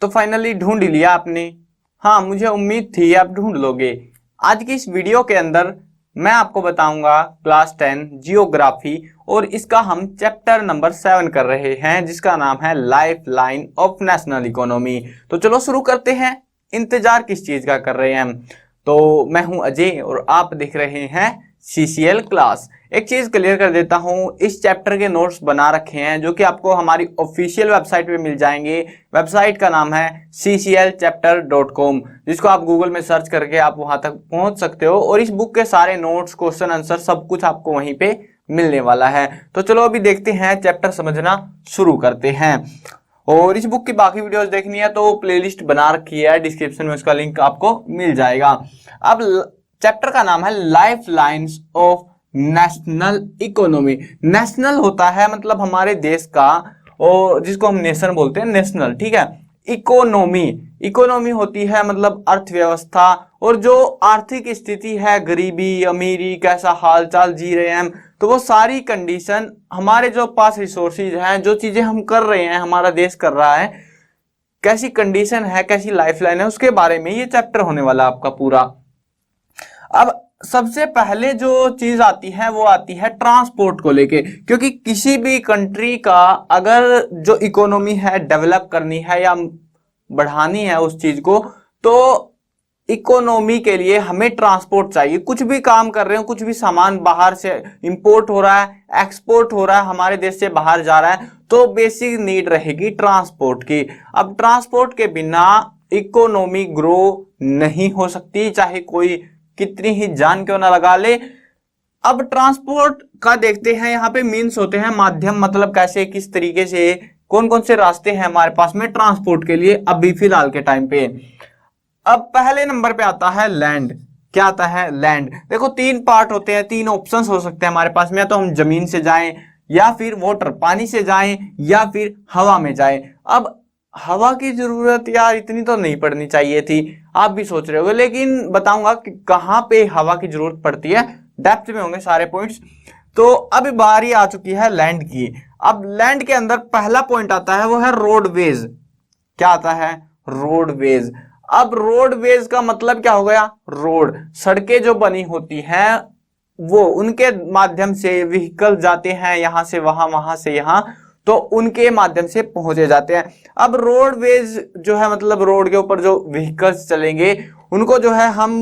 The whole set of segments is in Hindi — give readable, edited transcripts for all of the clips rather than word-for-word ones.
तो फाइनली ढूंढ लिया आपने। हाँ, मुझे उम्मीद थी आप ढूंढ लोगे। आज की इस वीडियो के अंदर मैं आपको बताऊंगा क्लास 10 जियोग्राफी, और इसका हम चैप्टर नंबर 7 कर रहे हैं जिसका नाम है life line of national economy. तो चलो शुरू करते हैं। इंतजार किस चीज का कर रहे हैं हम? तो मैं हूं अजय और आप देख रहे हैं CCL क्लास। एक चीज क्लियर कर देता हूं, इस चैप्टर के नोट्स बना रखे हैं जो कि आपको हमारी ऑफिशियल वेबसाइट पे मिल जाएंगे। वेबसाइट का नाम है cclchapter.com, जिसको आप गूगल में सर्च करके आप वहां तक पहुंच सकते हो, और इस बुक के सारे नोट्स, क्वेश्चन आंसर सब कुछ आपको वहीं पे मिलने वाला है। तो चलो अभी देखते हैं, चैप्टर समझना शुरू करते हैं। और इस बुक की बाकी वीडियोस देखनी है तो प्लेलिस्ट बना रखी है, डिस्क्रिप्शन में उसका लिंक आपको मिल जाएगा। अब चैप्टर का नाम है life lines of national economy. National होता है मतलब हमारे देश का, और जिसको हम नेशन बोलते हैं, नेशनल, ठीक है। इकोनॉमी, इकोनॉमी होती है मतलब अर्थव्यवस्था, और जो आर्थिक स्थिति है, गरीबी अमीरी, कैसा हाल चाल जी रहे हैं हम, तो वो सारी कंडीशन, हमारे जो पास रिसोर्सेज हैं, जो चीजें हम कर रहे हैं, हमारा देश कर रहा है, कैसी कंडीशन है, कैसी लाइफलाइन है, उसके बारे में ये चैप्टर होने वाला आपका पूरा। अब सबसे पहले जो चीज आती है वो आती है ट्रांसपोर्ट को लेके, क्योंकि किसी भी कंट्री का अगर जो इकोनॉमी है डेवलप करनी है या बढ़ानी है उस चीज को, तो इकोनॉमी के लिए हमें ट्रांसपोर्ट चाहिए। कुछ भी काम कर रहे हो, कुछ भी सामान बाहर से इंपोर्ट हो रहा है, एक्सपोर्ट हो रहा है, हमारे देश से बाहर जा रहा है, तो बेसिक नीड रहेगी ट्रांसपोर्ट की। अब ट्रांसपोर्ट के बिना इकोनॉमी ग्रो नहीं हो सकती, चाहे कोई कितनी ही जान क्यों ना लगा ले। अब ट्रांसपोर्ट का देखते हैं, यहाँ पे मीन्स होते हैं माध्यम, मतलब कैसे, किस तरीके से, कौन कौन से रास्ते हैं हमारे पास में ट्रांसपोर्ट के लिए अभी फिलहाल के टाइम पे। अब पहले नंबर पे आता है लैंड। क्या आता है? लैंड। देखो तीन पार्ट होते हैं, तीन ऑप्शंस हो सकते हैं हमारे पास में, या तो हम जमीन से जाएं, या फिर वाटर पानी से जाएं, या फिर हवा में जाएं। अब हवा की जरूरत यार इतनी तो नहीं पड़नी चाहिए थी, आप भी सोच रहे होगे, लेकिन बताऊंगा कि कहां पे हवा की जरूरत पड़ती है, डेप्थ में होंगे सारे पॉइंट्स। तो अब बारी आ चुकी है लैंड की। अब लैंड के अंदर पहला पॉइंट आता है वो है रोडवेज। क्या आता है? रोडवेज। अब रोडवेज का मतलब क्या हो गया? रोड, सड़कें जो बनी होती हैं वो, उनके माध्यम से व्हीकल जाते हैं, यहां से वहां, वहां से यहां, तो उनके माध्यम से पहुंचे जाते हैं। अब रोडवेज जो है मतलब रोड के ऊपर जो व्हीकल्स चलेंगे उनको जो है हम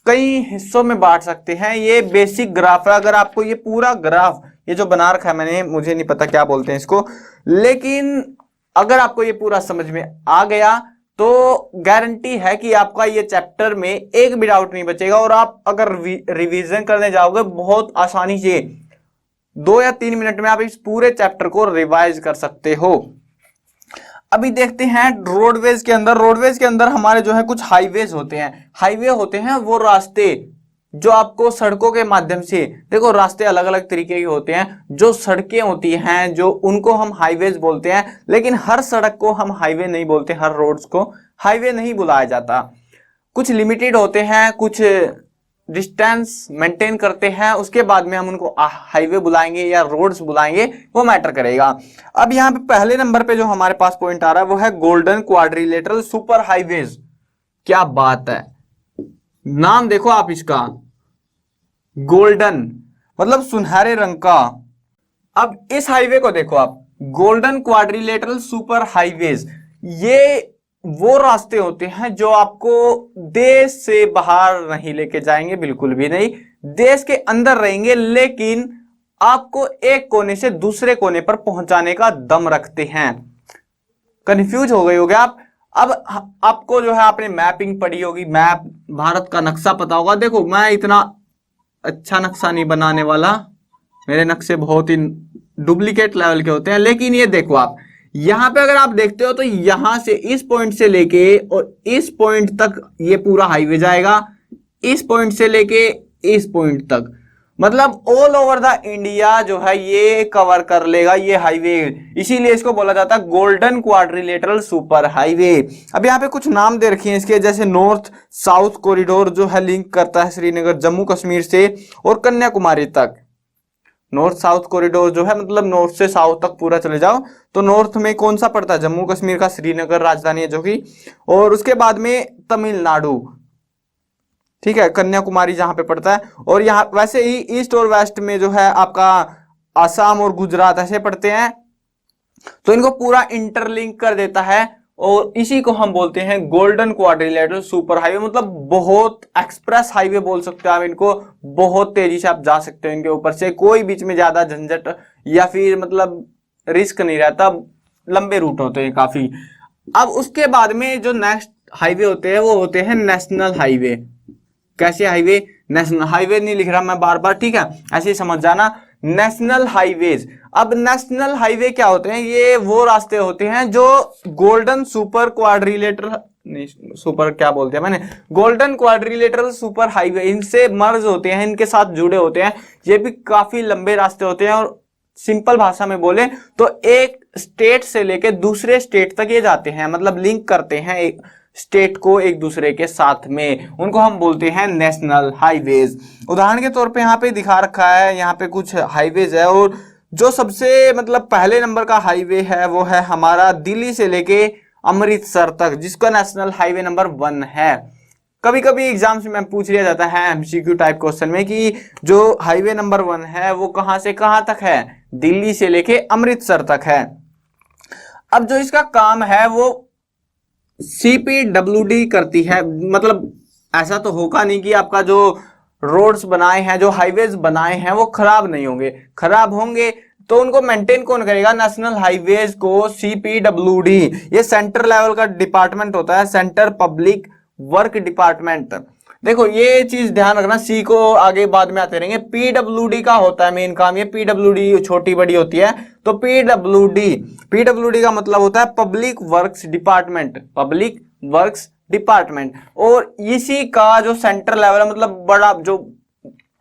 कई हिस्सों में बांट सकते हैं। ये बेसिक ग्राफ है। अगर आपको ये पूरा ग्राफ, ये जो बना रखा है मैंने, मुझे नहीं पता क्या बोलते हैं इसको, लेकिन अगर आपको ये पूरा समझ में आ गया तो गारंटी है कि आपका ये चैप्टर में एक भी डाउट नहीं बचेगा, और आप अगर रिवीजन करने जाओगे बहुत आसानी से 2 या 3 मिनट में आप इस पूरे चैप्टर को रिवाइज कर सकते हो। अभी देखते हैं रोडवेज के अंदर। रोडवेज के अंदर हमारे जो है कुछ हाईवेज होते हैं। हाईवे होते हैं वो रास्ते जो आपको सड़कों के माध्यम से, देखो रास्ते अलग अलग तरीके के होते हैं, जो सड़कें होती हैं जो उनको हम हाईवेज बोलते हैं, लेकिन हर सड़क को हम हाईवे नहीं बोलते, हर रोड्स को हाईवे नहीं बुलाया जाता। कुछ लिमिटेड होते हैं, कुछ डिस्टेंस मेंटेन करते हैं, उसके बाद में हम उनको हाईवे बुलाएंगे या रोड्स बुलाएंगे, वो मैटर करेगा। अब यहाँ पे पहले नंबर पे जो हमारे पास पॉइंट आ रहा है वो है गोल्डन क्वाड्रिलेटरल सुपर हाईवेज। क्या बात है, नाम देखो आप इसका, गोल्डन मतलब सुनहरे रंग का। अब इस हाईवे को देखो आप, गोल्डन क्वाड्रिलेटरल सुपर हाईवेज, ये वो रास्ते होते हैं जो आपको देश से बाहर नहीं लेके जाएंगे, बिल्कुल भी नहीं, देश के अंदर रहेंगे, लेकिन आपको एक कोने से दूसरे कोने पर पहुंचाने का दम रखते हैं। कंफ्यूज हो गए होगे आप। अब आपको जो है, आपने मैपिंग पढ़ी होगी, मैप, भारत का नक्शा पता होगा। देखो मैं इतना अच्छा नक्शा नहीं बनाने वाला, मेरे नक्शे बहुत ही डुप्लीकेट लेवल के होते हैं, लेकिन ये देखो आप, यहां पे अगर आप देखते हो तो यहां से इस पॉइंट से लेके और इस पॉइंट तक ये पूरा हाईवे जाएगा, इस पॉइंट से लेके इस पॉइंट तक, मतलब ऑल ओवर द इंडिया जो है ये कवर कर लेगा ये हाईवे। इसीलिए इसको बोला जाता है गोल्डन क्वाड्रिलेटरल सुपर हाईवे। अब यहाँ पे कुछ नाम दे रखे हैं इसके, जैसे नॉर्थ साउथ कॉरिडोर जो है लिंक करता है श्रीनगर जम्मू कश्मीर से और कन्याकुमारी तक। नॉर्थ साउथ कॉरिडोर जो है, मतलब नॉर्थ से साउथ तक पूरा चले जाओ तो नॉर्थ में कौन सा पड़ता है, जम्मू कश्मीर का श्रीनगर राजधानी है जो कि, और उसके बाद में तमिलनाडु, ठीक है, कन्याकुमारी जहां पे पड़ता है। और यहाँ वैसे ही ईस्ट और वेस्ट में जो है आपका आसाम और गुजरात ऐसे पड़ते हैं, तो इनको पूरा इंटरलिंक कर देता है और इसी को हम बोलते हैं गोल्डन क्वाड्रिलेटरल सुपर हाईवे। मतलब बहुत एक्सप्रेस हाईवे बोल सकते हो आप इनको, बहुत तेजी से आप जा सकते हो इनके ऊपर से, कोई बीच में ज्यादा झंझट या फिर मतलब रिस्क नहीं रहता, लंबे रूट होते हैं काफी। अब उसके बाद में जो नेक्स्ट हाईवे होते हैं वो होते हैं नेशनल हाईवे। कैसे हाईवे, नेशनल हाईवे नहीं लिख रहा मैं बार बार, ठीक है, ऐसे ही समझ जाना, नेशनल हाईवेज। अब नेशनल हाईवे क्या होते हैं, ये वो रास्ते होते हैं जो गोल्डन सुपर क्वाड्रिलेटरल, नहीं सुपर क्या बोलते हैं मैंने, गोल्डन क्वाड्रिलेटरल सुपर हाईवे, इनसे मर्ज होते हैं, इनके साथ जुड़े होते हैं। ये भी काफी लंबे रास्ते होते हैं और सिंपल भाषा में बोले तो एक स्टेट से लेके दूसरे स्टेट तक ये जाते हैं, मतलब लिंक करते हैं एक स्टेट को एक दूसरे के साथ में, उनको हम बोलते हैं नेशनल हाईवेज। उदाहरण के तौर पे यहाँ पे दिखा रखा है, यहाँ पे कुछ हाईवेज है, और जो सबसे मतलब पहले नंबर का हाईवे है वो है हमारा दिल्ली से लेके अमृतसर तक, जिसका नेशनल हाईवे नंबर 1 है। कभी कभी एग्जाम्स में पूछ लिया जाता है एमसीक्यू टाइप क्वेश्चन में कि जो हाईवे नंबर 1 है वो कहां से कहां तक है, दिल्ली से लेके अमृतसर तक है। अब जो इसका काम है वो CPWD करती है, मतलब ऐसा तो होगा नहीं कि आपका जो रोड्स बनाए हैं, जो हाईवेज बनाए हैं वो खराब नहीं होंगे, खराब होंगे तो उनको मेंटेन कौन करेगा, नेशनल हाईवेज को CPWD, ये सेंटर लेवल का डिपार्टमेंट होता है, सेंटर पब्लिक वर्क डिपार्टमेंट। देखो ये चीज ध्यान रखना, सी को आगे बाद में आते रहेंगे। PWD का होता है मेन काम, ये PWD छोटी बड़ी होती है, तो PWD का मतलब होता है public works department, public works department. और इसी का जो सेंटर लेवल है, मतलब बड़ा जो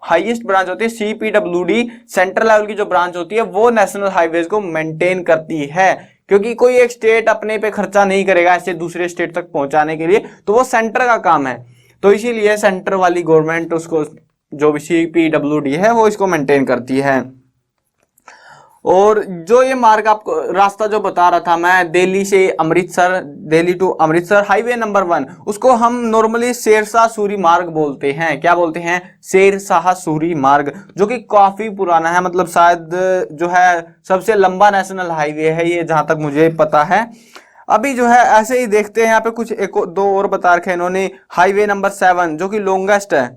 हाईएस्ट ब्रांच होती है CPWD, सेंटर लेवल की जो ब्रांच होती है वो नेशनल हाईवेज को मेंटेन करती है, क्योंकि कोई एक स्टेट अपने पे खर्चा नहीं करेगा ऐसे दूसरे स्टेट तक पहुंचाने के लिए, तो वो सेंटर का काम है। तो इसीलिए सेंटर वाली गवर्नमेंट उसको, जो भी CPWD है वो इसको मेंटेन करती है। और जो ये मार्ग आपको रास्ता जो बता रहा था मैं, दिल्ली से Amritsar, Delhi to Amritsar highway number 1, उसको हम नॉर्मली शेरशाह सूरी मार्ग बोलते हैं। क्या बोलते हैं, शेरशाह सूरी मार्ग, जो कि काफी पुराना है, मतलब शायद जो है सबसे लंबा नेशनल हाईवे है ये, जहां तक मुझे पता है। अभी जो है ऐसे ही देखते हैं, यहाँ पे कुछ एक दो और बता रखे इन्होंने, हाईवे नंबर 7 जो कि लॉन्गेस्ट है,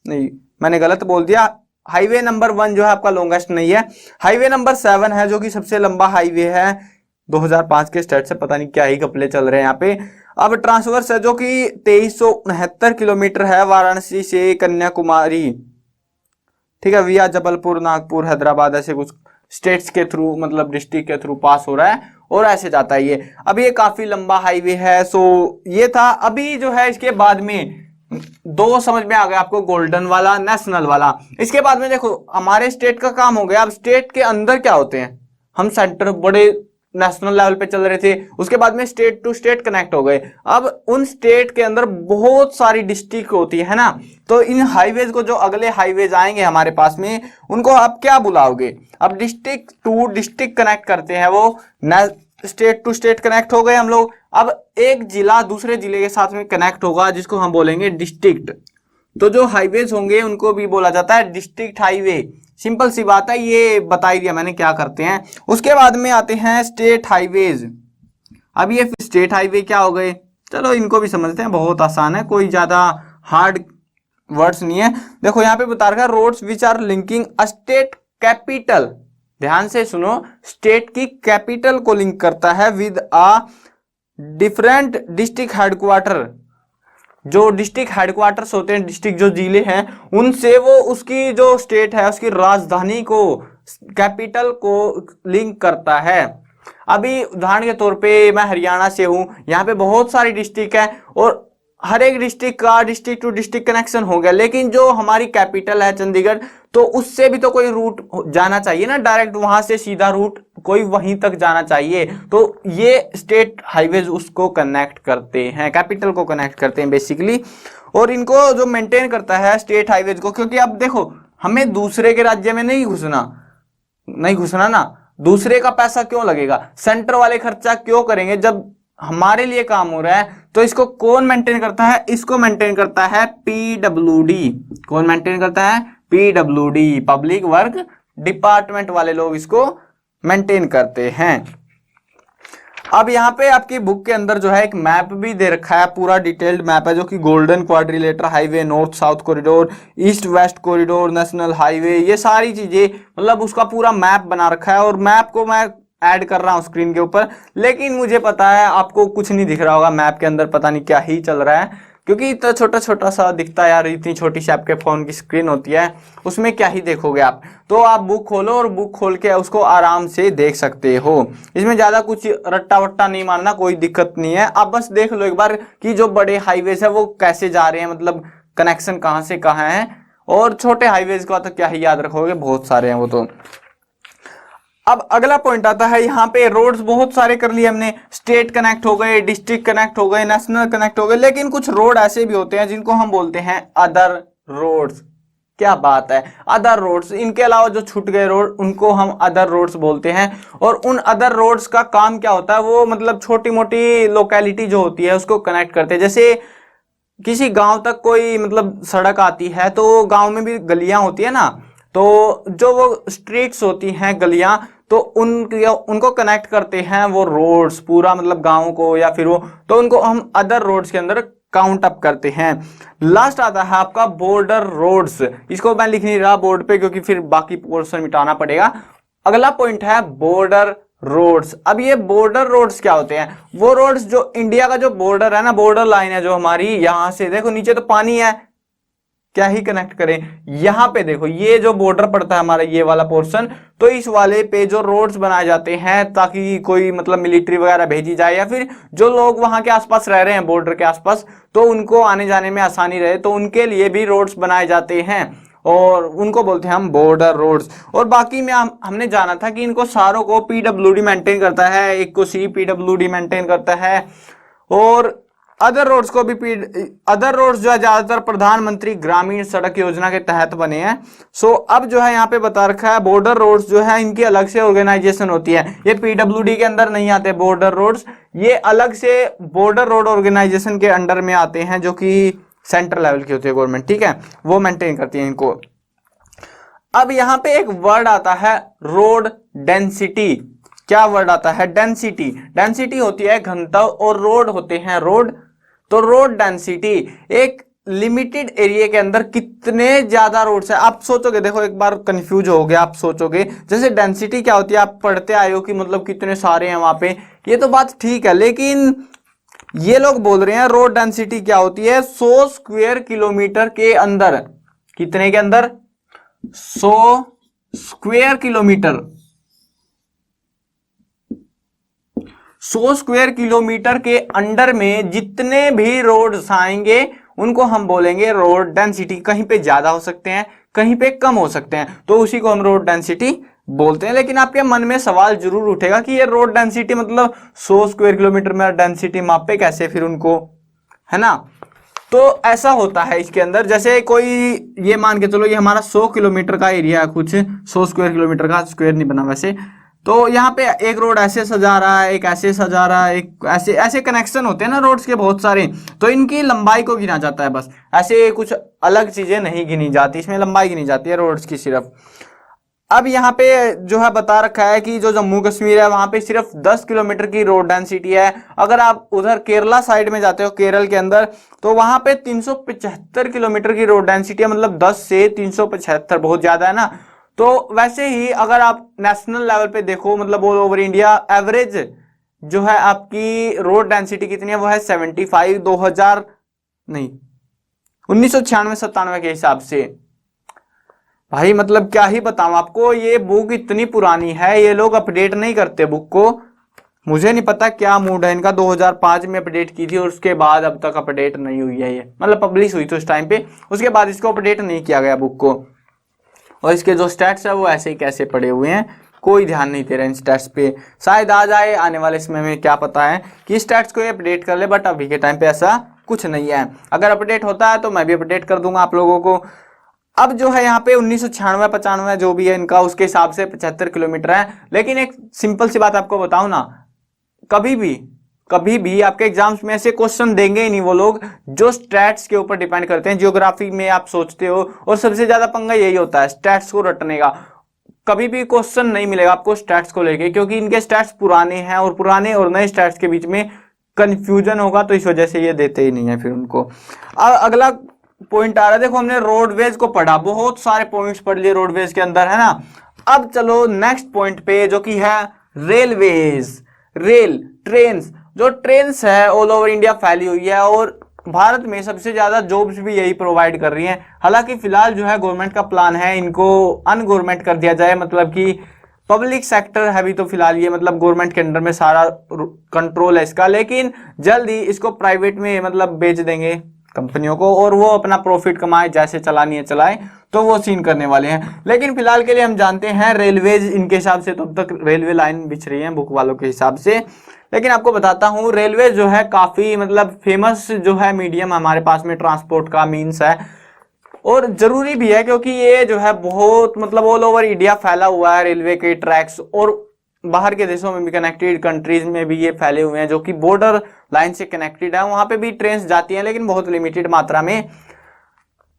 नहीं मैंने गलत बोल दिया, हाईवे नंबर 1 जो है आपका लॉन्गेस्ट नहीं है, हाईवे नंबर 7 है जो कि सबसे लंबा हाईवे है। 2005 के स्टेट से पता नहीं क्या ही घपले चल रहे हैं यहाँ पे। अब ट्रांसवर्स है जो कि 2369 किलोमीटर है, वाराणसी से कन्याकुमारी, ठीक है, विया जबलपुर, नागपुर, हैदराबाद, ऐसे कुछ स्टेट्स के थ्रू, मतलब डिस्ट्रिक्ट के थ्रू पास हो रहा है और ऐसे जाता है ये। अब ये काफी लंबा हाईवे है। सो ये था। अभी जो है इसके बाद में दो समझ में आ गया आपको, गोल्डन वाला, नेशनल वाला। इसके बाद में देखो हमारे स्टेट का काम हो गया। अब स्टेट के अंदर क्या होते हैं, हम सेंटर बड़े नेशनल लेवल पे चल रहे थे, उसके बाद में स्टेट टू स्टेट कनेक्ट हो गए। अब उन स्टेट के अंदर बहुत सारी डिस्ट्रिक्ट होती है ना, तो इन हाईवेज को, जो अगले हाईवेज आएंगे हमारे पास में, उनको आप क्या बुलाओगे। अब डिस्ट्रिक्ट टू डिस्ट्रिक्ट कनेक्ट करते हैं वो, स्टेट टू स्टेट कनेक्ट हो गए हम लोग। अब एक जिला दूसरे जिले के साथ में कनेक्ट होगा, जिसको हम बोलेंगे डिस्ट्रिक्ट। तो जो हाईवेज होंगे उनको भी बोला जाता है डिस्ट्रिक्ट हाईवे। सिंपल सी बात है, ये बता ही दिया मैंने क्या करते हैं। उसके बाद में आते हैं स्टेट हाईवेज। अब ये स्टेट हाईवे क्या हो गए, चलो इनको भी समझते हैं, बहुत आसान है, कोई ज्यादा हार्ड वर्ड्स नहीं है। देखो यहाँ पे बता रखा है, roads which are linking a state capital, ध्यान से सुनो, स्टेट की कैपिटल को लिंक करता है with a different district headquarter. जो डिस्ट्रिक्ट हेडक्वार्टर्स होते हैं, डिस्ट्रिक्ट जो जिले हैं, उनसे वो उसकी जो स्टेट है उसकी राजधानी को, कैपिटल को लिंक करता है। अभी उदाहरण के तौर पे मैं हरियाणा से हूं, यहाँ पे बहुत सारी डिस्ट्रिक्ट है और हर एक डिस्ट्रिक्ट का डिस्ट्रिक्ट टू डिस्ट्रिक्ट कनेक्शन हो गया, लेकिन जो हमारी कैपिटल है चंडीगढ़, तो उससे भी तो कोई रूट जाना चाहिए ना, डायरेक्ट वहां से सीधा रूट कोई वहीं तक जाना चाहिए। तो ये स्टेट हाईवेज उसको कनेक्ट करते हैं, कैपिटल को कनेक्ट करते हैं बेसिकली। और इनको जो मेंटेन करता है स्टेट हाईवेज को, क्योंकि अब देखो हमें दूसरे के राज्य में नहीं घुसना ना। दूसरे का पैसा क्यों लगेगा, सेंटर वाले खर्चा क्यों करेंगे जब हमारे लिए काम हो रहा है। तो इसको कौन मेंटेन करता है, इसको मेंटेन करता है पीडब्ल्यूडी। कौन मेंटेन करता है, पीडब्ल्यूडी, पब्लिक वर्क डिपार्टमेंट वाले लोग इसको मेंटेन करते हैं। अब यहाँ पे आपकी बुक के अंदर जो है एक मैप भी दे रखा है, पूरा डिटेल्ड मैप है, जो कि golden quadrilateral highway, north south corridor, east west corridor, national highway, ये सारी चीजें मतलब उसका पूरा मैप बना रखा है। और मैप को मैं ऐड कर रहा हूँ स्क्रीन के ऊपर, लेकिन मुझे पता है आपको कुछ नहीं दिख रहा होगा मैप के अंदर, पता नहीं क्या ही चल रहा है, क्योंकि इतना छोटा छोटा सा दिखता है यार। इतनी छोटी सी आपके फोन की स्क्रीन होती है, उसमें क्या ही देखोगे आप। तो आप बुक खोलो और बुक खोल के उसको आराम से देख सकते हो। इसमें ज्यादा कुछ रट्टा वट्टा नहीं मारना, कोई दिक्कत नहीं है। आप बस देख लो एक बार कि जो बड़े हाईवेज है वो कैसे जा रहे हैं, मतलब कनेक्शन कहाँ से कहाँ है। और छोटे हाईवेज का तो क्या ही याद रखोगे, बहुत सारे हैं वो तो। अब अगला पॉइंट आता है, यहाँ पे रोड्स बहुत सारे कर लिए हमने, स्टेट कनेक्ट हो गए, डिस्ट्रिक्ट कनेक्ट हो गए, नेशनल कनेक्ट हो गए, लेकिन कुछ रोड ऐसे भी होते हैं जिनको हम बोलते हैं अदर रोड्स। क्या बात है, अदर रोड्स, इनके अलावा जो छूट गए रोड उनको हम अदर रोड्स बोलते हैं। और उन अदर रोड्स का काम क्या होता है, वो मतलब छोटी मोटी लोकेलिटी जो होती है उसको कनेक्ट करते हैं। जैसे किसी गांव तक कोई मतलब सड़क आती है, तो गांव में भी गलियां होती है ना, तो जो वो स्ट्रीट्स होती हैं, गलियां, तो उनको कनेक्ट करते हैं वो रोड्स, पूरा मतलब गांव को या फिर वो, तो उनको हम अदर रोड्स के अंदर काउंट अप करते हैं। लास्ट आता है आपका बॉर्डर रोड्स। इसको मैं लिख नहीं रहा बोर्ड पे क्योंकि फिर बाकी पोर्शन मिटाना पड़ेगा। अगला पॉइंट है बॉर्डर रोड्स। अब ये बॉर्डर रोड्स क्या होते हैं, वो रोड्स जो इंडिया का जो बॉर्डर है ना, बॉर्डर लाइन है जो हमारी, यहां से देखो नीचे तो पानी है, क्या ही कनेक्ट करें। यहां पे देखो ये जो बॉर्डर पड़ता है हमारा, ये वाला पोर्शन, तो इस वाले पे जो रोड्स बनाए जाते हैं ताकि कोई मतलब मिलिट्री वगैरह भेजी जाए, या फिर जो लोग वहां के आसपास रह रहे हैं बॉर्डर के आसपास, तो उनको आने जाने में आसानी रहे, तो उनके लिए भी रोड्स बनाए जाते हैं और उनको बोलते हैं हम बॉर्डर रोड्स। और बाकी में हमने जाना था कि इनको सारों को पीडब्ल्यूडी मेंटेन करता है, एक को सीपीडब्ल्यूडी मेंटेन करता है, और अदर रोड्स को भी अदर रोड्स जो है ज्यादातर प्रधानमंत्री ग्रामीण सड़क योजना के तहत बने हैं। सो अब जो है यहाँ पे बता रखा है बॉर्डर रोड्स जो है इनकी अलग से ऑर्गेनाइजेशन होती है, ये पीडब्ल्यूडी के अंदर नहीं आते बॉर्डर रोड्स, ये अलग से बॉर्डर रोड ऑर्गेनाइजेशन के अंडर में आते हैं, जो कि सेंट्रल लेवल की होती है गवर्नमेंट, ठीक है, वो मेंटेन करती है इनको। अब यहाँ पे एक वर्ड आता है रोड डेंसिटी। क्या वर्ड आता है, डेंसिटी। डेंसिटी होती है घनत्व और रोड होते हैं रोड, तो रोड डेंसिटी एक लिमिटेड एरिया के अंदर कितने ज्यादा रोड्स है। आप सोचोगे, देखो एक बार कंफ्यूज हो गया, आप सोचोगे जैसे डेंसिटी क्या होती है, आप पढ़ते आए हो कि मतलब कितने सारे हैं वहां पे, ये तो बात ठीक है, लेकिन ये लोग बोल रहे हैं रोड डेंसिटी क्या होती है 100 स्क्वायर किलोमीटर के अंदर। कितने के अंदर, 100 स्क्वायर किलोमीटर। 100 स्क्वायर किलोमीटर के अंडर में जितने भी रोड्स आएंगे उनको हम बोलेंगे रोड डेंसिटी। कहीं पे ज्यादा हो सकते हैं, कहीं पे कम हो सकते हैं, तो उसी को हम रोड डेंसिटी बोलते हैं। लेकिन आपके मन में सवाल जरूर उठेगा कि ये रोड डेंसिटी मतलब 100 स्क्वायर किलोमीटर में डेंसिटी मापे कैसे फिर उनको, है ना। तो ऐसा होता है इसके अंदर, जैसे कोई ये मान के चलो ये हमारा 100 किलोमीटर का एरिया है, कुछ 100 स्क्वायर किलोमीटर का, स्क्वायर नहीं बना वैसे, तो यहाँ पे एक रोड ऐसे सजा रहा है, एक ऐसे सजा रहा है, एक ऐसे, ऐसे कनेक्शन होते हैं ना रोड्स के बहुत सारे, तो इनकी लंबाई को गिना जाता है बस, ऐसे कुछ अलग चीजें नहीं गिनी जाती, इसमें लंबाई गिनी जाती है रोड्स की सिर्फ। अब यहाँ पे जो है बता रखा है कि जो जम्मू कश्मीर है वहां पे सिर्फ 10 किलोमीटर की रोड डेंसिटी है। अगर आप उधर केरला साइड में जाते हो, केरल के अंदर, तो वहां पे 375 किलोमीटर की रोड डेंसिटी है, मतलब 10 से 375, बहुत ज्यादा है ना। तो वैसे ही अगर आप नेशनल लेवल पे देखो, मतलब ऑल ओवर इंडिया एवरेज जो है आपकी रोड डेंसिटी कितनी है, वो है 75, 2000 नहीं 1996-97 के हिसाब से। भाई मतलब क्या ही बताऊं आपको, ये बुक इतनी पुरानी है, ये लोग अपडेट नहीं करते बुक को, मुझे नहीं पता क्या मूड है इनका। 2005 में अपडेट की थी और उसके बाद अब तक अपडेट नहीं हुई है, ये मतलब पब्लिश हुई थी उस टाइम पे, उसके बाद इसको अपडेट नहीं किया गया बुक को। और इसके जो स्टैट्स है वो ऐसे ही कैसे पड़े हुए हैं, कोई ध्यान नहीं दे रहा इन स्टैट्स पे। शायद आ जाए आने वाले समय में, क्या पता है कि स्टैट्स को ये अपडेट कर ले, बट अभी के टाइम पे ऐसा कुछ नहीं है। अगर अपडेट होता है तो मैं भी अपडेट कर दूंगा आप लोगों को। अब जो है यहाँ पे 1996-95 जो भी है इनका, उसके हिसाब से 75 किलोमीटर है। लेकिन एक सिंपल सी बात आपको बताऊं ना, कभी भी आपके एग्जाम्स में ऐसे क्वेश्चन देंगे ही नहीं वो लोग जो स्टैट्स के ऊपर डिपेंड करते हैं। जियोग्राफी में आप सोचते हो, और सबसे ज्यादा पंगा यही होता है स्टैट्स को रटने का। कभी भी क्वेश्चन नहीं मिलेगा आपको स्टैट्स को लेके, क्योंकि इनके स्टैट्स पुराने हैं और पुराने और नए स्टैट्स के बीच में कंफ्यूजन होगा, तो इस वजह से ये देते ही नहीं है फिर उनको। अगला पॉइंट आ रहा है, देखो हमने रोडवेज को पढ़ा, बहुत सारे पॉइंट्स पढ़ लिए रोडवेज के अंदर, है ना। अब चलो नेक्स्ट पॉइंट पे, जो कि है रेलवेज। ट्रेन्स, जो ट्रेन्स है ऑल ओवर इंडिया फैली हुई है, और भारत में सबसे ज्यादा जॉब्स भी यही प्रोवाइड कर रही हैं। हालांकि फिलहाल जो है गवर्नमेंट का प्लान है इनको अनगवर्नमेंट कर दिया जाए, मतलब कि पब्लिक सेक्टर है अभी तो फिलहाल ये, मतलब गवर्नमेंट के अंडर में सारा कंट्रोल है इसका, लेकिन जल्द ही इसको प्राइवेट में मतलब बेच देंगे कंपनियों को, और वो अपना प्रॉफिट कमाए, जैसे चलानी है चलाए, तो वो सीन करने वाले हैं। लेकिन फिलहाल के लिए हम जानते हैं रेलवेज, इनके हिसाब से तो अब तक रेलवे लाइन बिछ रही है बुक वालों के हिसाब से। लेकिन आपको बताता हूँ रेलवे जो है काफी मतलब फेमस जो है मीडियम हमारे पास में ट्रांसपोर्ट का मीन्स है, और जरूरी भी है, क्योंकि ये जो है बहुत मतलब ऑल ओवर इंडिया फैला हुआ है रेलवे के ट्रैक्स, और बाहर के देशों में भी, कनेक्टेड कंट्रीज में भी ये फैले हुए हैं जो कि बॉर्डर लाइन से कनेक्टेड है, वहां पे भी ट्रेन जाती हैं लेकिन बहुत लिमिटेड मात्रा में।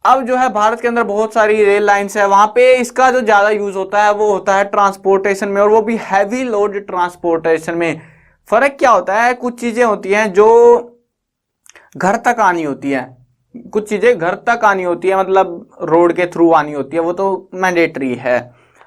अब जो है भारत के अंदर बहुत सारी रेल लाइंस है, वहां पे इसका जो ज्यादा यूज होता है वो होता है ट्रांसपोर्टेशन में, और वो भी हैवी लोड ट्रांसपोर्टेशन में। फर्क क्या होता है, कुछ चीजें होती हैं जो घर तक आनी होती है, कुछ चीजें घर तक आनी होती है, मतलब रोड के थ्रू आनी होती है, वो तो मैंडेटरी है।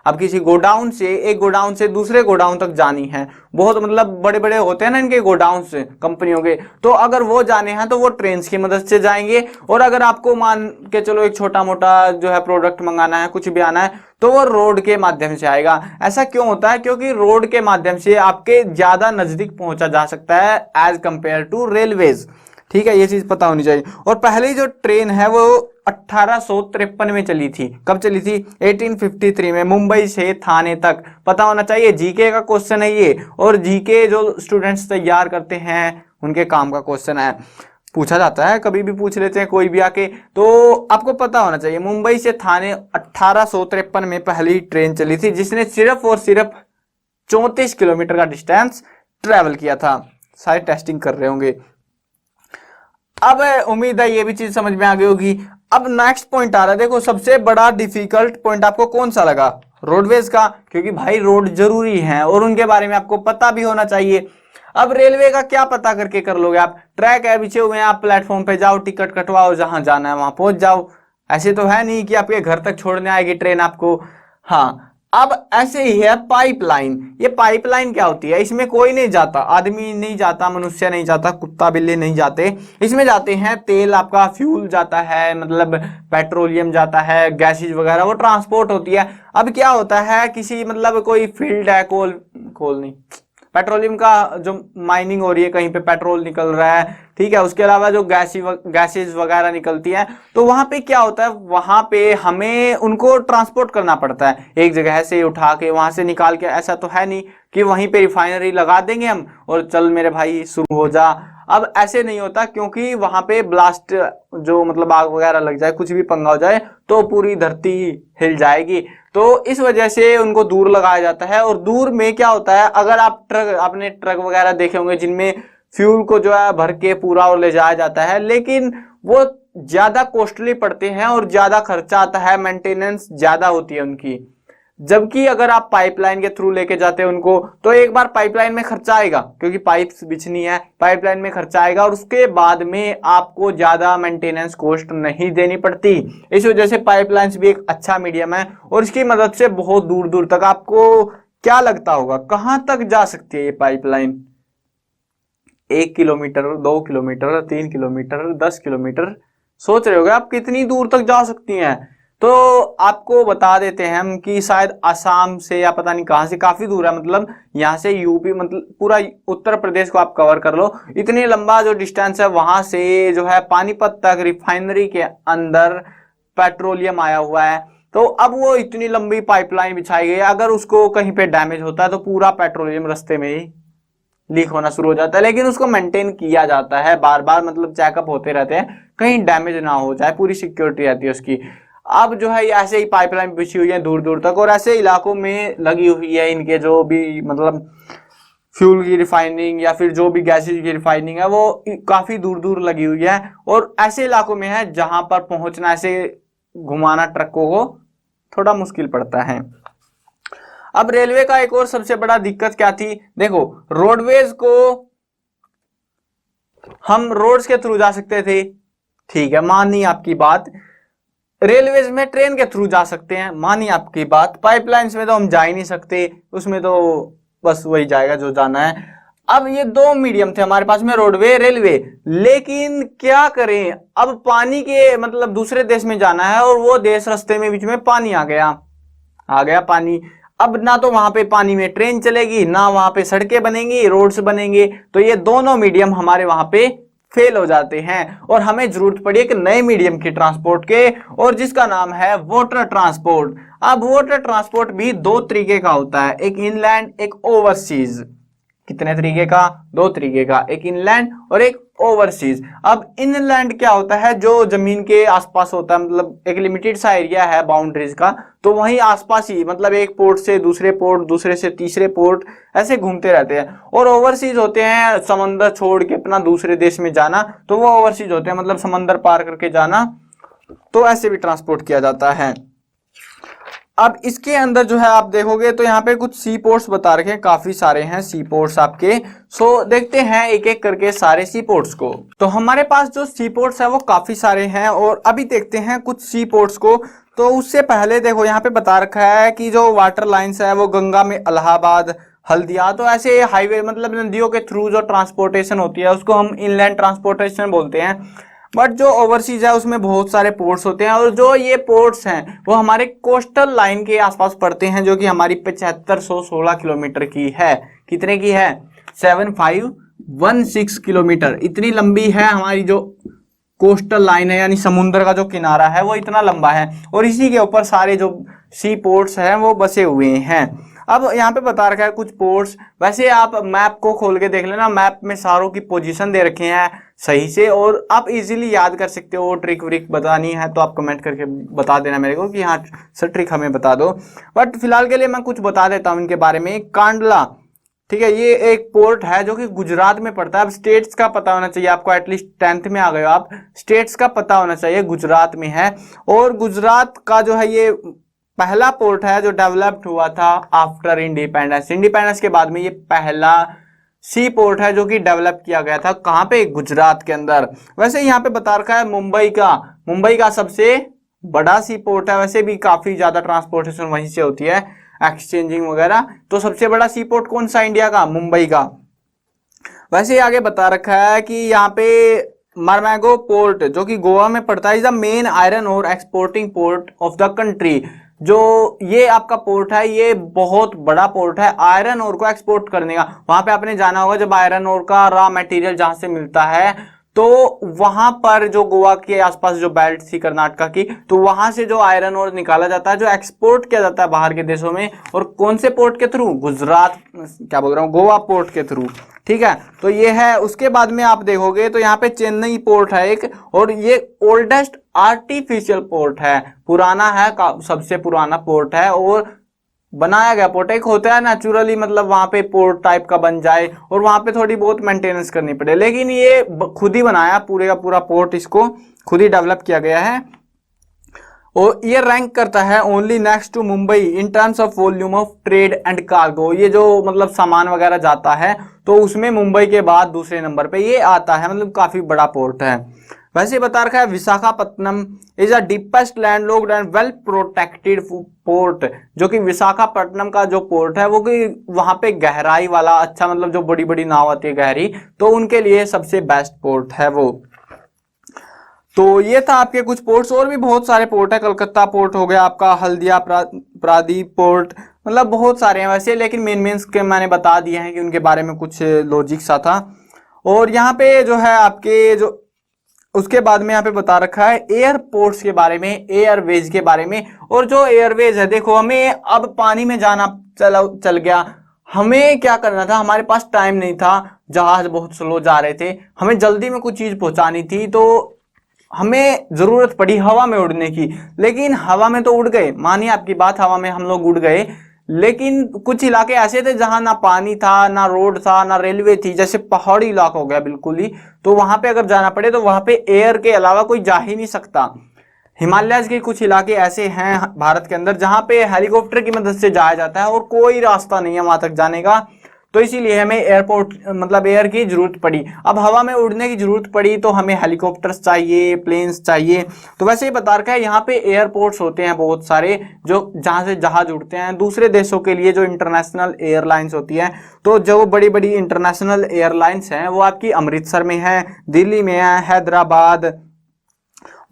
अब किसी गोडाउन से, एक गोडाउन से दूसरे गोडाउन तक जानी है, बहुत मतलब बड़े बड़े होते हैं ना इनके गोडाउन से कंपनियों के, तो अगर वो जाने हैं तो वो ट्रेन की मदद से जाएंगे। और अगर आपको मान के चलो एक छोटा मोटा जो है प्रोडक्ट मंगाना है, कुछ भी आना है, तो वो रोड के माध्यम से आएगा। ऐसा क्यों होता है, क्योंकि रोड के माध्यम से आपके ज्यादा नजदीक पहुंचा जा सकता है एज कंपेयर टू रेलवेज। ठीक है, ये चीज पता होनी चाहिए। और पहली जो ट्रेन है वो 1853 में चली थी। कब चली थी? 1853 में, मुंबई से थाने तक। पता होना चाहिए, जीके का क्वेश्चन है ये, और जीके जो स्टूडेंट्स तैयार करते हैं उनके काम का क्वेश्चन है, पूछा जाता है, कभी भी पूछ लेते हैं कोई भी आके, तो आपको पता होना चाहिए। मुंबई से थाने 1853 में पहली ट्रेन चली थी, जिसने सिर्फ और सिर्फ 34 किलोमीटर का डिस्टेंस ट्रेवल किया था। सारे टेस्टिंग कर रहे होंगे। अब उम्मीद है ये भी चीज समझ में आ गई होगी। अब नेक्स्ट पॉइंट आ रहा है, देखो सबसे बड़ा डिफिकल्ट पॉइंट आपको कौन सा लगा? रोडवेज का, क्योंकि भाई रोड जरूरी है और उनके बारे में आपको पता भी होना चाहिए। अब रेलवे का क्या पता करके कर लोगे आप? ट्रैक है बिछे हुए हैं, आप प्लेटफॉर्म पे जाओ, टिकट कटवाओ, जहां जाना है वहां पहुंच जाओ। ऐसे तो है नहीं कि आपके घर तक छोड़ने आएगी ट्रेन आपको। हाँ, अब ऐसे ही है पाइपलाइन। ये पाइपलाइन क्या होती है? इसमें कोई नहीं जाता, आदमी नहीं जाता, मनुष्य नहीं जाता, कुत्ता बिल्ली नहीं जाते। इसमें जाते हैं तेल, आपका फ्यूल जाता है, मतलब पेट्रोलियम जाता है, गैसेज वगैरह, वो ट्रांसपोर्ट होती है। अब क्या होता है, किसी मतलब कोई फील्ड है, कोल नहीं, पेट्रोलियम का जो माइनिंग हो रही है, कहीं पे पेट्रोल निकल रहा है, ठीक है, उसके अलावा जो गैसेज वगैरह निकलती हैं, तो वहां पे क्या होता है, वहां पे हमें उनको ट्रांसपोर्ट करना पड़ता है, एक जगह से उठा के वहां से निकाल के। ऐसा तो है नहीं कि वहीं पे रिफाइनरी लगा देंगे हम और चल मेरे भाई शुरू हो जा। अब ऐसे नहीं होता, क्योंकि वहां पे ब्लास्ट जो मतलब आग वगैरह लग जाए, कुछ भी पंगा हो जाए, तो पूरी धरती हिल जाएगी। तो इस वजह से उनको दूर लगाया जाता है। और दूर में क्या होता है, अगर आप आपने ट्रक वगैरह देखे होंगे जिनमें फ्यूल को जो है भर के पूरा और ले जाया जाता है, लेकिन वो ज्यादा कॉस्टली पड़ते हैं और ज्यादा खर्चा आता है, मेंटेनेंस ज्यादा होती है उनकी। जबकि अगर आप पाइपलाइन के थ्रू लेके जाते हैं उनको, तो एक बार पाइपलाइन में खर्चा आएगा, क्योंकि पाइप्स बिछनी है, पाइपलाइन में खर्चा आएगा, और उसके बाद में आपको ज्यादा मेंटेनेंस कॉस्ट नहीं देनी पड़ती। इस वजह से पाइपलाइंस भी एक अच्छा मीडियम है, और इसकी मदद से बहुत दूर दूर तक, आपको क्या लगता होगा कहां तक जा सकती है ये pipeline? 1 kilometre, 2 kilometre, 3 kilometre, 10 kilometre, सोच रहे होगे आप कितनी दूर तक जा सकती हैं। तो आपको बता देते हैं हम कि शायद असम से या पता नहीं कहां से, काफी दूर है, मतलब यहाँ से यूपी, मतलब पूरा उत्तर प्रदेश को आप कवर कर लो, इतनी लंबा जो डिस्टेंस है, वहां से जो है पानीपत तक रिफाइनरी के अंदर पेट्रोलियम आया हुआ है। तो अब वो इतनी लंबी पाइपलाइन बिछाई गई है, अगर उसको कहीं पे डैमेज होता है तो पूरा पेट्रोलियम रास्ते में ही लीक होना शुरू हो जाता है। लेकिन उसको मेंटेन किया जाता है बार बार, मतलब चेकअप होते रहते हैं, कहीं डैमेज ना हो जाए, पूरी सिक्योरिटी रहती है उसकी। अब जो है ये ऐसे ही पाइपलाइन बिछी हुई है दूर दूर तक, और ऐसे इलाकों में लगी हुई है इनके जो भी मतलब फ्यूल की रिफाइनिंग या फिर जो भी गैसेज की रिफाइनिंग है वो काफी दूर दूर लगी हुई है, और ऐसे इलाकों में है जहां पर पहुंचना, ऐसे घुमाना ट्रकों को थोड़ा मुश्किल पड़ता है। अब रेलवे का एक और सबसे बड़ा दिक्कत क्या थी, देखो रोडवेज को हम रोड्स के थ्रू जा सकते थे, ठीक है मानी आपकी बात, रेलवेज में ट्रेन के थ्रू जा सकते हैं, मानी आपकी बात, पाइपलाइंस में तो हम जा ही नहीं सकते, उसमें तो बस वही जाएगा जो जाना है। अब ये दो मीडियम थे हमारे पास में, रोडवे रेलवे, लेकिन क्या करें, अब पानी के मतलब दूसरे देश में जाना है और वो देश रास्ते में बीच में पानी आ गया पानी। अब ना तो वहां पे पानी में ट्रेन चलेगी, ना वहां पे सड़कें बनेंगी, रोड्स बनेंगे, तो ये दोनों मीडियम हमारे वहां पे फेल हो जाते हैं, और हमें जरूरत पड़ी एक नए मीडियम की ट्रांसपोर्ट के, और जिसका नाम है वाटर ट्रांसपोर्ट। अब वाटर ट्रांसपोर्ट भी दो तरीके का होता है, एक इनलैंड एक ओवरसीज। कितने तरीके का, दो तरीके का, एक इनलैंड और एक ओवरसीज। अब इनलैंड क्या होता है, जो जमीन के आसपास होता है, मतलब एक लिमिटेड सा एरिया है बाउंड्रीज का, तो वहीं आसपास ही मतलब एक पोर्ट से दूसरे पोर्ट, दूसरे से तीसरे पोर्ट, ऐसे घूमते रहते हैं। और ओवरसीज होते हैं समंदर छोड़ के अपना दूसरे देश में जाना, तो वो ओवरसीज होते हैं मतलब समंदर पार करके जाना, तो ऐसे भी ट्रांसपोर्ट किया जाता है। अब इसके अंदर जो है आप देखोगे तो यहाँ पे कुछ सी पोर्ट्स बता रखे हैं, काफी सारे हैं सी पोर्ट्स आपके। सो देखते हैं एक एक करके सारे सी पोर्ट्स को। तो हमारे पास जो सी पोर्ट्स है वो काफी सारे हैं, और अभी देखते हैं कुछ सी पोर्ट्स को। तो उससे पहले देखो यहाँ पे बता रखा है कि जो वाटर लाइन्स है वो गंगा में इलाहाबाद, हल्दिया, तो ऐसे हाईवे मतलब नदियों के थ्रू जो ट्रांसपोर्टेशन होती है उसको हम इनलैंड ट्रांसपोर्टेशन बोलते हैं। बट जो ओवरसीज है उसमें बहुत सारे पोर्ट्स होते हैं, और जो ये पोर्ट्स हैं वो हमारे कोस्टल लाइन के आसपास पड़ते हैं, जो कि हमारी 7516 किलोमीटर की है। कितने की है, 7516 किलोमीटर, इतनी लंबी है हमारी जो कोस्टल लाइन है, यानी समुद्र का जो किनारा है वो इतना लंबा है, और इसी के ऊपर सारे जो सी पोर्ट्स हैं वो बसे हुए हैं। अब यहाँ पे बता रखा है कुछ पोर्ट्स, वैसे आप मैप को खोल के देख लेना, मैप में सारों की पोजीशन दे रखे हैं सही से, और आप इजीली याद कर सकते हो। ट्रिक व्रिक बतानी है तो आप कमेंट करके बता देना मेरे को कि हाँ सर ट्रिक हमें बता दो, बट फिलहाल के लिए मैं कुछ बता देता हूँ इनके बारे में। कांडला, ठीक है, ये एक पोर्ट है जो कि गुजरात में पड़ता है। अब स्टेट्स का पता होना चाहिए आपको, एटलीस्ट 10th में आ गए हो आप, स्टेट्स का पता होना चाहिए, गुजरात में है। और गुजरात का जो है ये पहला पोर्ट है जो डेवलप्ड हुआ था आफ्टर इंडिपेंडेंस, इंडिपेंडेंस के बाद में ये पहला सी पोर्ट है जो कि डेवलप किया गया था। कहाँ पे, गुजरात के अंदर। वैसे यहाँ पे बता रखा है मुंबई का सबसे बड़ा सी पोर्ट है, वैसे भी काफी ज्यादा ट्रांसपोर्टेशन वहीं से होती है, एक्सचेंजिंग वगैरह। तो सबसे बड़ा सी पोर्ट कौन सा, इंडिया का, मुंबई का। वैसे आगे बता रखा है कि यहाँ पे मरमैगो पोर्ट जो कि गोवा में पड़ता है, इज द मेन आयरन और exporting port of the country. जो ये आपका पोर्ट है ये बहुत बड़ा पोर्ट है आयरन ओर को एक्सपोर्ट करने का। वहां पे आपने जाना होगा, जब आयरन ओर का रॉ मटेरियल जहां से मिलता है, तो वहां पर जो गोवा के आसपास जो बेल्ट थी कर्नाटका की, तो वहां से जो आयरन ओर निकाला जाता है, जो एक्सपोर्ट किया जाता है बाहर के देशों में, और कौन से पोर्ट के थ्रू, गुजरात, क्या बोल रहा हूँ, गोवा पोर्ट के थ्रू। ठीक है, तो ये है। उसके बाद में आप देखोगे तो यहाँ पे चेन्नई पोर्ट है एक, और ये ओल्डेस्ट आर्टिफिशियल पोर्ट है, पुराना है, सबसे पुराना पोर्ट है, और बनाया गया पोर्ट। एक होता है नेचुरली, मतलब वहां पे पोर्ट टाइप का बन जाए और वहां पे थोड़ी बहुत मेंटेनेंस करनी पड़े, लेकिन ये खुद ही बनाया पूरे का पूरा पोर्ट, इसको खुद ही डेवलप किया गया है। और ये रैंक करता है only next to Mumbai in terms of volume of trade and cargo. ये जो मतलब सामान वगैरह जाता है तो उसमें मुंबई के बाद दूसरे नंबर पे ये आता है, मतलब काफी बड़ा पोर्ट है। वैसे बता रखा है Visakhapatnam is a deepest landlocked and well protected port, जो कि विशाखापट्टनम का जो पोर्ट है वो कि वहां पे गहराई वाला, अच्छा मतलब जो बड़ी बड़ी नाव आती है गहरी, तो उनके लिए सबसे बेस्ट पोर्ट है वो। तो ये था आपके कुछ पोर्ट्स, और भी बहुत सारे पोर्ट है, कलकत्ता पोर्ट हो गया आपका, हल्दिया प्रादीप पोर्ट, मतलब बहुत सारे हैं वैसे, लेकिन मेन के मैंने बता दिए हैं कि उनके बारे में कुछ लॉजिक सा था। और यहाँ पे जो है आपके जो उसके बाद में यहाँ पे बता रखा है एयरपोर्ट्स के बारे में, एयरवेज के बारे में। और जो एयरवेज है, देखो हमें अब पानी में जाना चल गया, हमें क्या करना था, हमारे पास टाइम नहीं था, जहाज बहुत स्लो जा रहे थे, हमें जल्दी में कुछ चीज पहुंचानी थी, तो हमें जरूरत पड़ी हवा में उड़ने की, लेकिन हवा में तो उड़ गए, मानिए आपकी बात, हवा में हम लोग उड़ गए, लेकिन कुछ इलाके ऐसे थे जहां ना पानी था, ना रोड था, ना रेलवे थी, जैसे पहाड़ी इलाका हो गया बिल्कुल ही, तो वहां पे अगर जाना पड़े तो वहां पे एयर के अलावा कोई जा ही नहीं सकता। हिमालयस के कुछ इलाके ऐसे हैं भारत के अंदर जहां पे हेलीकॉप्टर की मदद से जाया जाता है और कोई रास्ता नहीं है वहां तक जाने का, तो इसीलिए हमें एयरपोर्ट मतलब एयर की जरूरत पड़ी। अब हवा में उड़ने की जरूरत पड़ी तो हमें हेलीकॉप्टर्स चाहिए, प्लेन्स चाहिए। तो वैसे ही बता रखा है यहाँ पे एयरपोर्ट्स होते हैं बहुत सारे, जो जहां से जहाज उड़ते हैं दूसरे देशों के लिए, जो इंटरनेशनल एयरलाइंस होती है। तो जो बड़ी बड़ी इंटरनेशनल एयरलाइंस हैं वो आपकी अमृतसर में है, दिल्ली में है, हैदराबाद,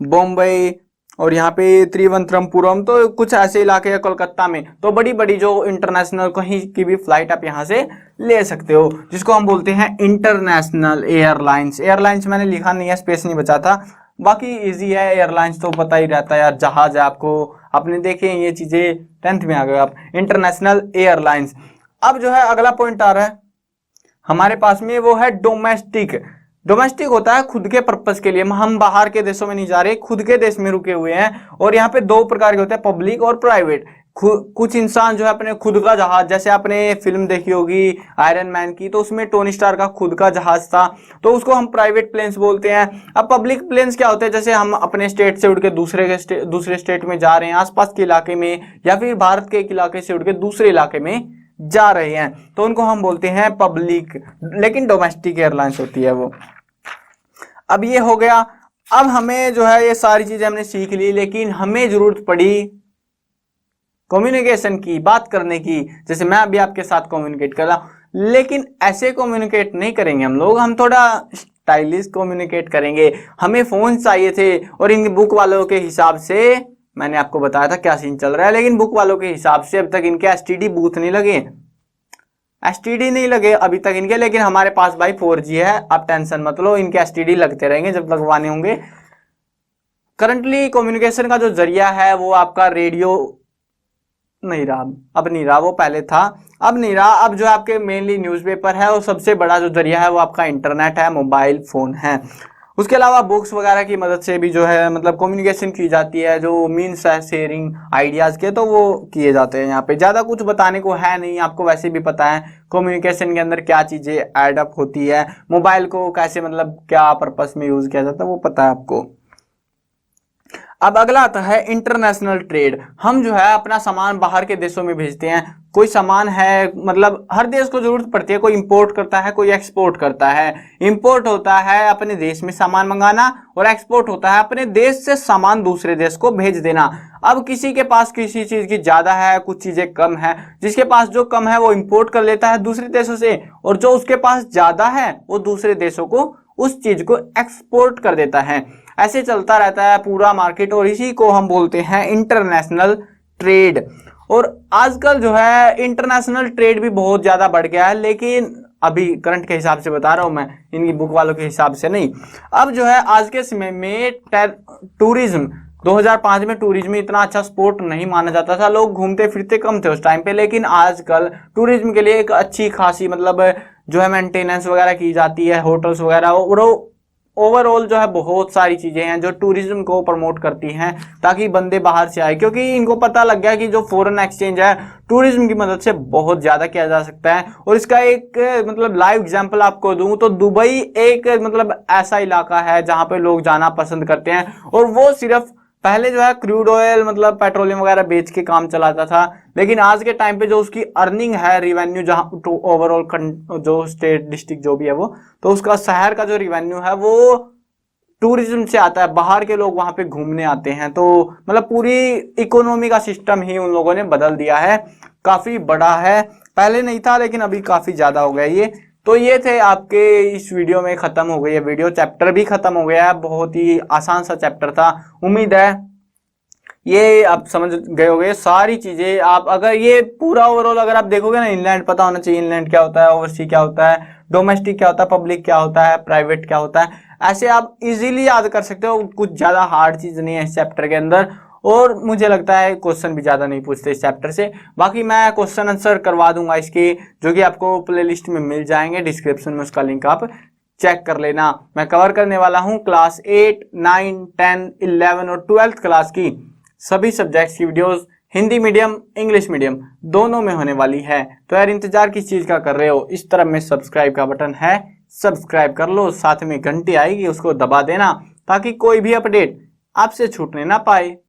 बॉम्बे और यहाँ पे त्रिवंतरमपुरम, तो कुछ ऐसे इलाके हैं कोलकाता में। तो बड़ी बड़ी जो इंटरनेशनल कहीं की भी फ्लाइट आप यहाँ से ले सकते हो, जिसको हम बोलते हैं इंटरनेशनल एयरलाइंस। एयरलाइंस मैंने लिखा नहीं है, स्पेस नहीं बचा था, बाकी इजी है, एयरलाइंस तो पता ही रहता है यार, जहाज है आपको, आपने देखे ये चीजें 10th में आ गए आप, इंटरनेशनल एयरलाइंस। अब जो है अगला पॉइंट आ रहा है हमारे पास में, वो है डोमेस्टिक। डोमेस्टिक होता है खुद के पर्पस के लिए, हम बाहर के देशों में नहीं जा रहे, खुद के देश में रुके हुए हैं। और यहाँ पे दो प्रकार के होते हैं, पब्लिक और प्राइवेट। कुछ इंसान जो है अपने खुद का जहाज, जैसे आपने फिल्म देखी होगी आयरन मैन की, तो उसमें टोनी स्टार का खुद का जहाज था, तो उसको हम प्राइवेट प्लेन्स बोलते हैं। अब पब्लिक प्लेन्स क्या होते हैं, जैसे हम अपने स्टेट से उड़ के दूसरे स्टेट में जा रहे हैं, आसपास के इलाके में, या फिर भारत के एक इलाके से उड़ के दूसरे इलाके में जा रहे हैं, तो उनको हम बोलते हैं पब्लिक, लेकिन डोमेस्टिक एयरलाइंस होती है वो। अब ये हो गया। अब हमें जो है ये सारी चीजें हमने सीख ली, लेकिन हमें जरूरत पड़ी कम्युनिकेशन की, बात करने की, जैसे मैं अभी आपके साथ कम्युनिकेट कर रहा हूं, लेकिन ऐसे कम्युनिकेट नहीं करेंगे हम लोग, हम थोड़ा स्टाइलिश कम्युनिकेट करेंगे। हमें फोन चाहिए थे, और इन बुक वालों के हिसाब से मैंने आपको बताया था क्या सीन चल रहा है, लेकिन बुक वालों के हिसाब से अब तक इनके एसटीडी बूथ नहीं लगे, एसटीडी नहीं लगे अभी तक इनके, लेकिन हमारे पास भाई 4G है, आप टेंशन मत लो, इनके एसटीडी लगते रहेंगे जब लगवाने होंगे। करंटली कम्युनिकेशन का जो जरिया है वो आपका रेडियो नहीं रहा, अब नहीं रहा, वो पहले था, अब नहीं रहा। अब जो आपके मेनली न्यूज़पेपर है, और सबसे बड़ा जो जरिया है वो आपका इंटरनेट है, मोबाइल फोन है। उसके अलावा बुक्स वगैरह की मदद से भी जो है मतलब कम्युनिकेशन की जाती है, जो मीन्स है शेयरिंग आइडियाज के, तो वो किए जाते हैं। यहाँ पे ज्यादा कुछ बताने को है नहीं, आपको वैसे भी पता है कम्युनिकेशन के अंदर क्या चीजें ऐड अप होती है, मोबाइल को कैसे मतलब क्या पर्पस में यूज किया जाता है वो पता है आपको। अब अगला आता है इंटरनेशनल ट्रेड। हम जो है अपना सामान बाहर के देशों में भेजते हैं, कोई सामान है मतलब हर देश को जरूरत पड़ती है, कोई इंपोर्ट करता है, कोई एक्सपोर्ट करता है। इंपोर्ट होता है अपने देश में सामान मंगाना, और एक्सपोर्ट होता है अपने देश से सामान दूसरे देश को भेज देना। अब किसी के पास किसी चीज की ज्यादा है, कुछ चीजें कम है, जिसके पास जो कम है वो इंपोर्ट कर लेता है दूसरे देशों से, और जो उसके पास ज्यादा है वो दूसरे देशों को उस चीज को एक्सपोर्ट कर देता है। ऐसे चलता रहता है पूरा मार्केट, और इसी को हम बोलते हैं इंटरनेशनल ट्रेड। और आजकल जो है इंटरनेशनल ट्रेड भी बहुत ज्यादा बढ़ गया है, लेकिन अभी करंट के हिसाब से बता रहा हूं मैं, इनकी बुक वालों के हिसाब से नहीं। अब जो है आज के समय में टूरिज्म, 2005 में टूरिज्म इतना अच्छा स्पोर्ट नहीं माना जाता था, लोग घूमते फिरते कम थे उस टाइम पे, लेकिन आजकल टूरिज्म के लिए एक अच्छी खासी मतलब जो है मेंटेनेंस वगैरह की जाती है, होटल्स वगैरह, और ओवरऑल जो है बहुत सारी चीजें हैं जो टूरिज्म को प्रमोट करती हैं, ताकि बंदे बाहर से आए, क्योंकि इनको पता लग गया कि जो फॉरेन एक्सचेंज है टूरिज्म की मदद से बहुत ज्यादा किया जा सकता है। और इसका एक मतलब लाइव एग्जांपल आपको दूं तो दुबई एक मतलब ऐसा इलाका है जहां पे लोग जाना पसंद करते हैं, और वो सिर्फ पहले जो है क्रूड ऑयल मतलब पेट्रोलियम वगैरह बेच के काम चलाता था, लेकिन आज के टाइम पे जो उसकी अर्निंग है, रिवेन्यू, जहां तो ओवरऑल जो स्टेट डिस्ट्रिक्ट जो भी है वो, तो उसका शहर का जो रिवेन्यू है वो टूरिज्म से आता है, बाहर के लोग वहां पे घूमने आते हैं। तो मतलब पूरी इकोनॉमी का सिस्टम ही उन लोगों ने बदल दिया है, काफी बड़ा है, पहले नहीं था लेकिन अभी काफी ज्यादा हो गया ये। तो ये थे आपके इस वीडियो में, खत्म हो गई है वीडियो, चैप्टर भी खत्म हो गया है, बहुत ही आसान सा चैप्टर था। उम्मीद है ये आप समझ गए होंगे सारी चीजें। आप अगर ये पूरा ओवरऑल अगर आप देखोगे ना, इनलैंड पता होना चाहिए, इनलैंड क्या होता है, ओवरसी क्या होता है, डोमेस्टिक क्या होता है, पब्लिक क्या होता है, प्राइवेट क्या होता है, ऐसे आप इजीली याद कर सकते हो। कुछ ज्यादा हार्ड चीज नहीं है इस चैप्टर के अंदर, और मुझे लगता है क्वेश्चन भी ज्यादा नहीं पूछते इस चैप्टर से। बाकी मैं क्वेश्चन आंसर करवा दूंगा इसके, जो कि आपको प्लेलिस्ट में मिल जाएंगे, डिस्क्रिप्शन में उसका लिंक आप चेक कर लेना। मैं कवर करने वाला हूं क्लास 8, 9, 10, 11 और 12th क्लास की सभी सब्जेक्ट्स की videos, Hindi medium English medium दोनों में होने वाली है। तो यार इंतजार किस चीज का कर रहे हो, इस तरफ में सब्सक्राइब का बटन है, सब्सक्राइब कर लो, साथ में घंटी आएगी उसको दबा देना ताकि कोई भी अपडेट आपसे छूटने ना पाए।